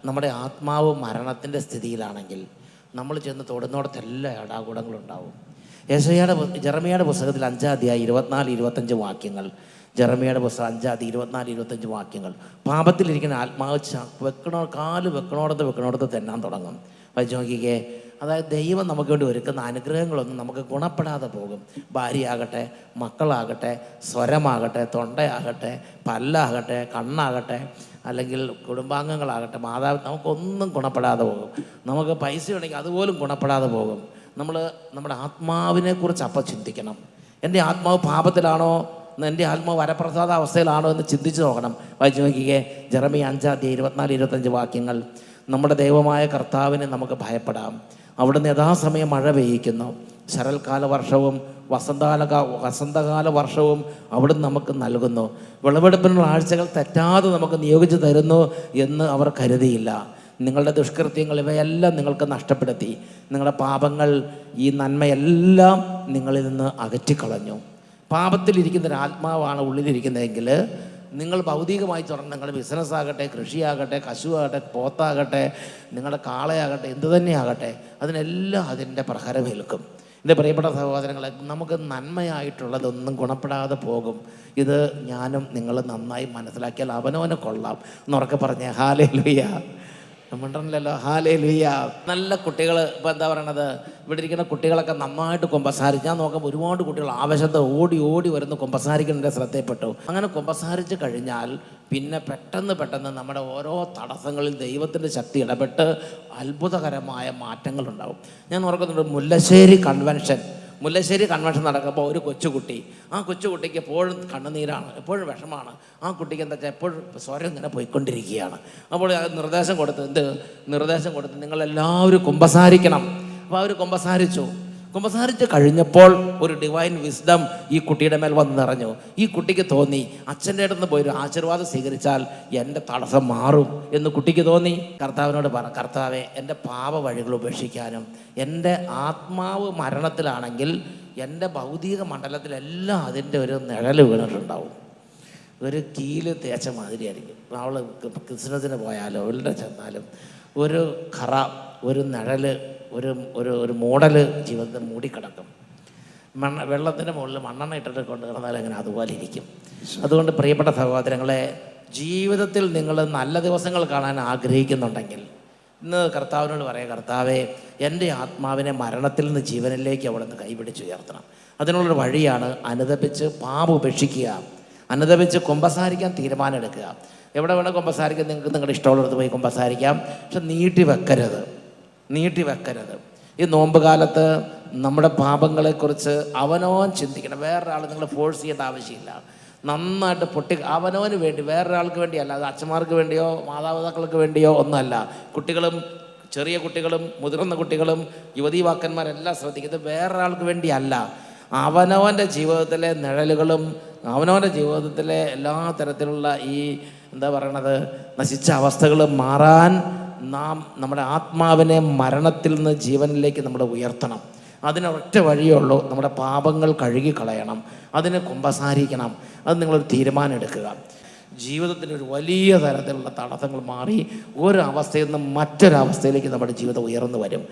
നമ്മുടെ ആത്മാവ് മരണത്തിൻ്റെ സ്ഥിതിയിലാണെങ്കിൽ നമ്മൾ ചെന്ന് തൊടുന്നിടത്തെല്ലാം ഏടാകൂടങ്ങളുണ്ടാവും. ജെറമിയയുടെ പുസ്തകത്തിൽ 5-ാം അധ്യായം 24-25 വാക്യങ്ങൾ. ജെറമിയയുടെ പുസ്തകം 5-ാം അധ്യായം 24-25 വാക്യങ്ങൾ. പാപത്തിലിരിക്കുന്ന ആത്മാവ് കാല് വെക്കണോടത്ത് തെന്നാൻ തുടങ്ങും. വായിച്ചു നോക്കിക്കേ. അതായത് ദൈവം നമുക്ക് വേണ്ടി ഒരുക്കുന്ന അനുഗ്രഹങ്ങളൊന്നും നമുക്ക് ഗുണപ്പെടാതെ പോകും. ഭാര്യയാകട്ടെ, മക്കളാകട്ടെ, സ്വരമാകട്ടെ, തൊണ്ടയാകട്ടെ, പല്ലാകട്ടെ, കണ്ണാകട്ടെ, അല്ലെങ്കിൽ കുടുംബാംഗങ്ങളാകട്ടെ, നമുക്കൊന്നും ഗുണപ്പെടാതെ പോകും. നമുക്ക് പൈസ ഉണ്ടെങ്കിൽ അതുപോലും ഗുണപ്പെടാതെ പോകും. നമ്മുടെ ആത്മാവിനെക്കുറിച്ച് അപ്പം ചിന്തിക്കണം. എൻ്റെ ആത്മാവ് പാപത്തിലാണോ, എൻ്റെ ആത്മാവ് വരപ്രസാദ അവസ്ഥയിലാണോ എന്ന് ചിന്തിച്ച് നോക്കണം. വായിച്ചു നോക്കിക്കേ. ജെറമിയ 5-ാം അധ്യായം 24-25 വാക്യങ്ങൾ. നമ്മുടെ ദൈവമായ കർത്താവിനെ നമുക്ക് ഭയപ്പെടാം. അവിടുന്ന് യഥാസമയം മഴ പെയ്യിക്കുന്നു. ശരൽക്കാല വർഷവും വസന്തകാല വർഷവും അവിടുന്ന് നമുക്ക് നൽകുന്നു. വിളവെടുപ്പിനുള്ള ആഴ്ചകൾ തെറ്റാതെ നമുക്ക് നിയോഗിച്ചു തരുന്നു എന്ന് അവർ കരുതിയില്ല. നിങ്ങളുടെ ദുഷ്കൃത്യങ്ങൾ ഇവയെല്ലാം നിങ്ങൾക്ക് നഷ്ടപ്പെടുത്തി. നിങ്ങളുടെ പാപങ്ങൾ, ഈ നന്മയെല്ലാം നിങ്ങളിൽ നിന്ന് അകറ്റിക്കളഞ്ഞു. പാപത്തിലിരിക്കുന്ന ഒരു ആത്മാവാണ് ഉള്ളിലിരിക്കുന്നതെങ്കിൽ നിങ്ങൾ ഭൗതികമായി തുറന്ന് നിങ്ങളുടെ ബിസിനസ്സാകട്ടെ, കൃഷിയാകട്ടെ, കശുവാകട്ടെ, പോത്താകട്ടെ, നിങ്ങളുടെ കാളയാകട്ടെ, എന്തു തന്നെയാകട്ടെ, അതിനെല്ലാം അതിൻ്റെ പ്രഹരമേൽക്കും. എൻ്റെ പ്രിയപ്പെട്ട സഹോദരങ്ങളെ, നമുക്ക് നന്മയായിട്ടുള്ളതൊന്നും ഗുണപ്പെടാതെ പോകും. ഇത് ഞാനും നിങ്ങൾ നന്നായി മനസ്സിലാക്കിയാൽ അവനവനെ കൊള്ളാം എന്നുറക്കെ പറഞ്ഞേ ഹല്ലേലൂയ. മിണ്ടണല്ലോ ഹല്ലേലൂയ. നല്ല കുട്ടികൾ ഇപ്പോൾ എന്താ പറയണത്, ഇവിടെ ഇരിക്കുന്ന കുട്ടികളൊക്കെ നന്നായിട്ട് കുമ്പസാരിച്ച്, ഞാൻ നോക്കുമ്പോൾ ഒരുപാട് കുട്ടികൾ ആവശ്യത്തെ ഓടി വരുന്ന കുമ്പസാരിക്കുന്നതിൻ്റെ ശ്രദ്ധയിൽപ്പെട്ടു. അങ്ങനെ കുമ്പസാരിച്ച് കഴിഞ്ഞാൽ പിന്നെ പെട്ടെന്ന് നമ്മുടെ ഓരോ തടസ്സങ്ങളിൽ ദൈവത്തിൻ്റെ ശക്തി ഇടപെട്ട് അത്ഭുതകരമായ മാറ്റങ്ങളുണ്ടാവും. ഞാൻ ഓർക്കുന്നുണ്ട്, മുല്ലശ്ശേരി കൺവെൻഷൻ നടക്കുമ്പോൾ ഒരു കൊച്ചുകുട്ടി, ആ കൊച്ചുകുട്ടിക്ക് എപ്പോഴും കണ്ണുനീരാണ്, എപ്പോഴും വിഷമാണ്. ആ കുട്ടിക്ക് എന്താ വെച്ചാൽ എപ്പോഴും സ്വരം ഇങ്ങനെ പോയിക്കൊണ്ടിരിക്കുകയാണ്. അപ്പോൾ നിർദ്ദേശം കൊടുത്ത് നിങ്ങളെല്ലാവരും കുമ്പസാരിക്കണം. അപ്പോൾ അവർ കുമ്പസാരിച്ച് കഴിഞ്ഞപ്പോൾ ഒരു ഡിവൈൻ വിസ്ഡം ഈ കുട്ടിയുടെ മേൽ വന്ന് നിറഞ്ഞു. ഈ കുട്ടിക്ക് തോന്നി, അച്ഛൻ്റെ അടുത്ത് പോയി ഒരു ആശീർവാദം സ്വീകരിച്ചാൽ എൻ്റെ തടസ്സം മാറും എന്ന് കുട്ടിക്ക് തോന്നി. കർത്താവിനോട് കർത്താവേ, എൻ്റെ പാപ വഴികൾ ഉപേക്ഷിക്കാനും, എൻ്റെ ആത്മാവ് മരണത്തിലാണെങ്കിൽ എൻ്റെ ഭൗതിക മണ്ഡലത്തിലെല്ലാം അതിൻ്റെ ഒരു നിഴൽ വീണിട്ടുണ്ടാവും. ഒരു കീല് തേച്ച മാതിരിയായിരിക്കും. അവൾ ക്രിസ്മസിന് പോയാലോ എവിടെ ചെന്നാലും ഒരു കറ, ഒരു നിഴൽ, ഒരു മോഡല് ജീവിതത്തിൽ മൂടിക്കിടക്കും. വെള്ളത്തിൻ്റെ മുകളിൽ മണ്ണെണ്ണ ഇട്ടിട്ട് കൊണ്ട് കിടന്നാൽ അങ്ങനെ അതുപോലെ ഇരിക്കും. അതുകൊണ്ട് പ്രിയപ്പെട്ട സഹോദരങ്ങളെ, ജീവിതത്തിൽ നിങ്ങൾ നല്ല ദിവസങ്ങൾ കാണാൻ ആഗ്രഹിക്കുന്നുണ്ടെങ്കിൽ ഇന്ന് കർത്താവിനോട് പറയാം, കർത്താവേ, എൻ്റെ ആത്മാവിനെ മരണത്തിൽ നിന്ന് ജീവനിലേക്ക് അവിടെ നിന്ന് കൈപിടിച്ചുയർത്തണം. അതിനുള്ളൊരു വഴിയാണ് അനുതപിച്ച് പാപം ഉപേക്ഷിക്കുക, അനുതപിച്ച് കുമ്പസാരിക്കാൻ തീരുമാനം എടുക്കുക. എവിടെ വേണം കുമ്പസാരിക്കാൻ, നിങ്ങൾക്ക് നിങ്ങളുടെ ഇഷ്ടമുള്ളിടത്ത് പോയി കുമ്പസാരിക്കാം. പക്ഷെ നീട്ടി വെക്കരുത്. ഈ നോമ്പ് കാലത്ത് നമ്മുടെ പാപങ്ങളെക്കുറിച്ച് അവനവൻ ചിന്തിക്കണം. വേറൊരാൾ നിങ്ങൾ ഫോഴ്സ് ചെയ്യേണ്ട ആവശ്യമില്ല. നന്നായിട്ട് അവനവന് വേണ്ടി, വേറൊരാൾക്ക് വേണ്ടിയല്ല. അത് അച്ഛന്മാർക്ക് വേണ്ടിയോ മാതാപിതാക്കൾക്ക് വേണ്ടിയോ ഒന്നുമല്ല. ചെറിയ കുട്ടികളും മുതിർന്ന കുട്ടികളും യുവതീവാക്കന്മാരെല്ലാം ശ്രദ്ധിക്കുന്നത് വേറൊരാൾക്ക് വേണ്ടിയല്ല. അവനവൻ്റെ ജീവിതത്തിലെ നിഴലുകളും അവനവൻ്റെ ജീവിതത്തിലെ എല്ലാ തരത്തിലുള്ള ഈ എന്താ പറയണത്, നശിച്ച അവസ്ഥകളും മാറാൻ നാം നമ്മുടെ ആത്മാവിനെ മരണത്തിൽ നിന്ന് ജീവനിലേക്ക് നമ്മൾ ഉയർത്തണം. അതിനൊറ്റ വഴിയേ ഉള്ളൂ. നമ്മുടെ പാപങ്ങൾ കഴുകിക്കളയണം, അതിനെ കുമ്പസാരിക്കണം. അത് നിങ്ങളൊരു തീരുമാനം എടുക്കുക. ജീവിതത്തിൻ്റെ ഒരു വലിയ തരത്തിലുള്ള തടസ്സങ്ങൾ മാറി ഒരു അവസ്ഥയിൽ നിന്ന് മറ്റൊരവസ്ഥയിലേക്ക് നമ്മുടെ ജീവിതം ഉയർന്നു വരും.